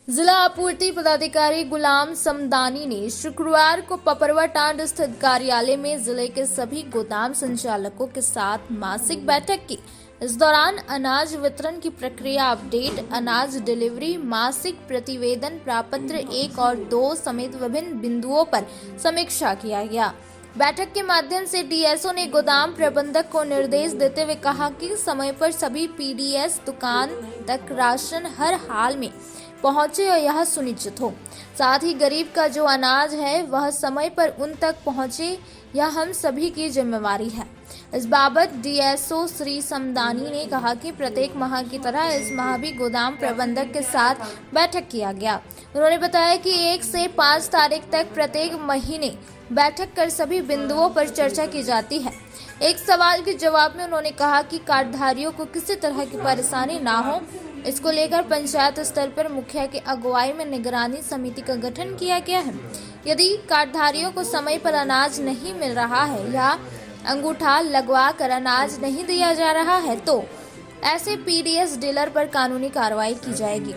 जिला आपूर्ति पदाधिकारी गुलाम समदानी ने शुक्रवार को पपरवा टांड स्थित कार्यालय में जिले के सभी गोदाम संचालकों के साथ मासिक बैठक की। इस दौरान अनाज वितरण की प्रक्रिया अपडेट, अनाज डिलीवरी, मासिक प्रतिवेदन प्रापत्र 1 और 2 समेत विभिन्न बिंदुओं पर समीक्षा किया गया। बैठक के माध्यम से डीएसओ ने गोदाम प्रबंधक को निर्देश देते हुए कहा कि समय पर सभी पीडीएस दुकान तक राशन हर हाल में पहुंचे और यह सुनिश्चित हो। साथ ही गरीब का जो अनाज है वह समय पर उन तक पहुंचे, यह हम सभी की जिम्मेवारी है। इस बाबत डीएसओ श्री समदानी ने कहा कि प्रत्येक माह की तरह इस माह भी गोदाम प्रबंधक के साथ बैठक किया गया। उन्होंने बताया कि 1 से 5 तारीख तक प्रत्येक महीने बैठक कर सभी बिंदुओं पर चर्चा की जाती है। एक सवाल के जवाब में उन्होंने कहा कि कार्डधारियों को किसी तरह की परेशानी ना हो, इसको लेकर पंचायत स्तर पर मुखिया की अगुवाई में निगरानी समिति का गठन किया गया है। यदि कार्डधारियों को समय पर अनाज नहीं मिल रहा है या अंगूठा लगवा कर अनाज नहीं दिया जा रहा है तो ऐसे पीडीएस डीलर पर कानूनी कार्रवाई की जाएगी।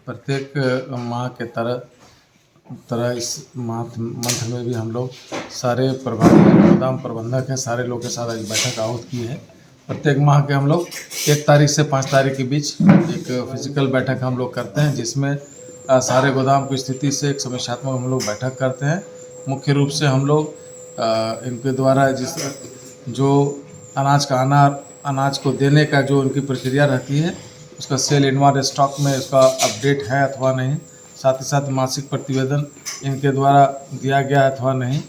प्रत्येक माह के तरह इस मंथ में भी हम लोग सारे प्रभारी गोदाम प्रबंधक हैं, सारे लोग के साथ आज बैठक आहूत की है। प्रत्येक माह के हम लोग 1 तारीख से 5 तारीख के बीच एक फिजिकल बैठक हम लोग करते हैं, जिसमें सारे गोदाम की स्थिति से एक समीक्षात्मक हम लोग बैठक करते हैं। मुख्य रूप से हम लोग इनके द्वारा जो अनाज को देने का जो उनकी प्रक्रिया रहती है, उसका सेल इनवार स्टॉक में उसका अपडेट है अथवा नहीं, साथ ही साथ मासिक प्रतिवेदन इनके द्वारा दिया गया है अथवा नहीं,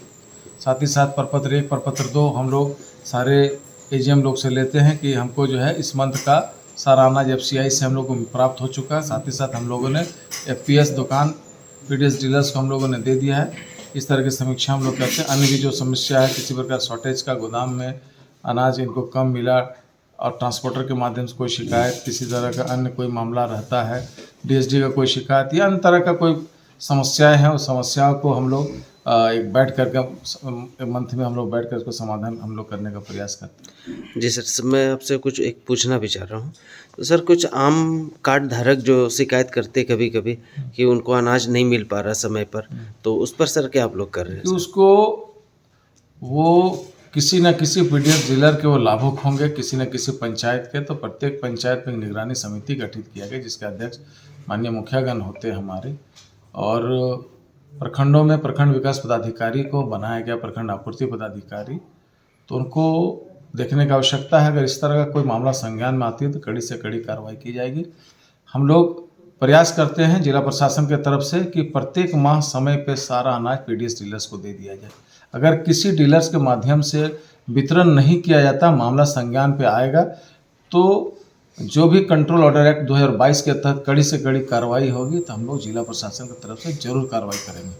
साथ ही साथ प्रपत्र 1 प्रपत्र 2 हम लोग सारे एजीएम लोग से लेते हैं कि हमको जो है इस मंथ का सारा अनाज एफसीआई से हम लोग को प्राप्त हो चुका है। साथ ही साथ हम लोगों ने एफपीएस दुकान पीडीएस डीलर्स को हम लोगों ने दे दिया है। इस तरह की समीक्षा हम लोग करते हैं। अन्य भी जो समस्या है, किसी प्रकार शॉर्टेज का, गोदाम में अनाज इनको कम मिला और ट्रांसपोर्टर के माध्यम से कोई शिकायत, किसी तरह का अन्य कोई मामला रहता है, डीएसडी का कोई शिकायत या अन्य तरह का कोई समस्याएं हैं, उस समस्याओं को हम लोग एक बैठ करके मंथ में हम लोग बैठ कर उसको समाधान हम लोग करने का प्रयास करते हैं। जी सर, मैं आपसे कुछ एक पूछना भी चाह रहा हूँ। तो सर, कुछ आम कार्ड धारक जो शिकायत करते कभी कभी कि उनको अनाज नहीं मिल पा रहा समय पर, तो उस पर सर क्या आप लोग कर रहे हैं? उसको वो किसी न किसी पीडीएस डीलर के वो लाभुक होंगे, किसी न किसी पंचायत के। तो प्रत्येक पंचायत में निगरानी समिति गठित किया गया, जिसके अध्यक्ष माननीय मुखियागण होते हैं हमारे, और प्रखंडों में प्रखंड विकास पदाधिकारी को बनाया गया, प्रखंड आपूर्ति पदाधिकारी। तो उनको देखने की आवश्यकता है। अगर इस तरह का कोई मामला संज्ञान में आती है तो कड़ी से कड़ी कार्रवाई की जाएगी। हम लोग प्रयास करते हैं जिला प्रशासन के तरफ से कि प्रत्येक माह समय पे सारा अनाज पीडीएस डीलर्स को दे दिया जाए। अगर किसी डीलर्स के माध्यम से वितरण नहीं किया जाता, मामला संज्ञान पे आएगा तो जो भी कंट्रोल ऑर्डर एक्ट 2022 के तहत कड़ी से कड़ी कार्रवाई होगी। तो हम लोग जिला प्रशासन की तरफ से जरूर कार्रवाई करेंगे।